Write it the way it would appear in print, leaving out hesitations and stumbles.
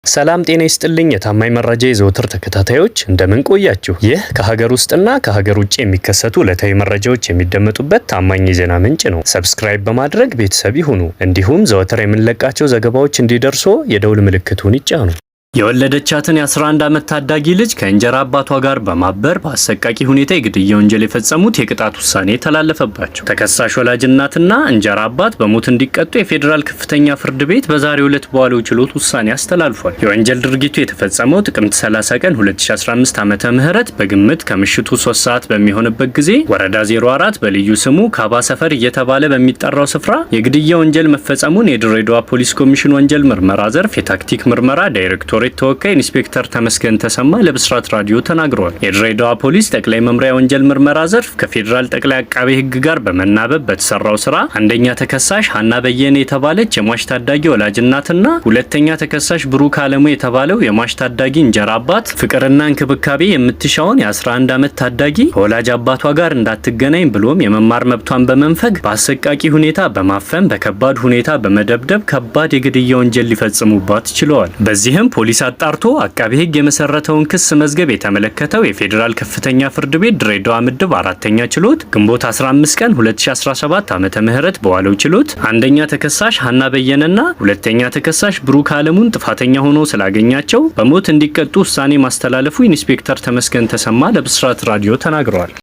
ሰላም ጤና ይስጥልኝ የታማኝ መረጃ የዘወትር ተከታታዮች እንደምን ቆያችሁ? ይህ ከሀገር ውስጥና ከሀገር ውጭ የሚከሰቱ ዕለታዊ መረጃዎች የሚደመጡበት ታማኝ የዜና ምንጭ ነው። ሰብስክራይብ በማድረግ ቤተሰብ ይሁኑ። እንዲሁም ዘወትር የምንለቃቸው ዘገባዎች እንዲደርሱ የደውል ምልክቱን ይጫኑ። የወለደቻትን የ11 ዓመት ታዳጊ ልጅ ከእንጀራ አባቷ ጋር በማበር በአሰቃቂ ሁኔታ የግድያ ወንጀል የፈጸሙት የቅጣት ውሳኔ ተላለፈባቸው። ተከሳሽ ወላጅ እናትና እንጀራ አባት በሞት እንዲቀጡ የፌዴራል ከፍተኛ ፍርድ ቤት በዛሬው ዕለት በዋለው ችሎት ውሳኔ አስተላልፏል። የወንጀል ድርጊቱ የተፈጸመው ጥቅምት 30 ቀን 2015 ዓመተ ምህረት በግምት ከምሽቱ 3 ሰዓት በሚሆንበት ጊዜ ወረዳ 04 በልዩ ስሙ ካባ ሰፈር እየተባለ በሚጠራው ስፍራ የግድያ ወንጀል መፈጸሙን የድሬዳዋ ፖሊስ ኮሚሽን ወንጀል ምርመራ ዘርፍ የታክቲክ ምርመራ ዳይሬክተር ተወካይ ኢንስፔክተር ተመስገን ተሰማ ለብስራት ራዲዮ ተናግረዋል። የድሬዳዋ ፖሊስ ጠቅላይ መምሪያ ወንጀል ምርመራ ዘርፍ ከፌዴራል ጠቅላይ አቃቤ ሕግ ጋር በመናበብ በተሰራው ስራ አንደኛ ተከሳሽ ሀና በየነ የተባለች የሟች ታዳጊ ወላጅ እናትና ሁለተኛ ተከሳሽ ብሩክ አለሙ የተባለው የሟች ታዳጊ እንጀራ አባት ፍቅርና እንክብካቤ የምትሻውን የ11 ዓመት ታዳጊ ከወላጅ አባቷ ጋር እንዳትገናኝ ብሎም የመማር መብቷን በመንፈግ በአሰቃቂ ሁኔታ በማፈን በከባድ ሁኔታ በመደብደብ ከባድ የግድያ ወንጀል ሊፈጽሙባት ችለዋል። በዚህም ፖሊስ አጣርቶ አቃቤ ሕግ የመሰረተውን ክስ መዝገብ የተመለከተው የፌዴራል ከፍተኛ ፍርድ ቤት ድሬዳዋ ምድብ 4ኛ ችሎት ግንቦት 15 ቀን 2017 ዓመተ ምህረት በዋለው ችሎት አንደኛ ተከሳሽ ሀና በየነና ሁለተኛ ተከሳሽ ብሩክ አለሙን ጥፋተኛ ሆኖ ስላገኛቸው በሞት እንዲቀጡ ውሳኔ ማስተላለፉ ኢንስፔክተር ተመስገን ተሰማ ለብስራት ራዲዮ ተናግረዋል።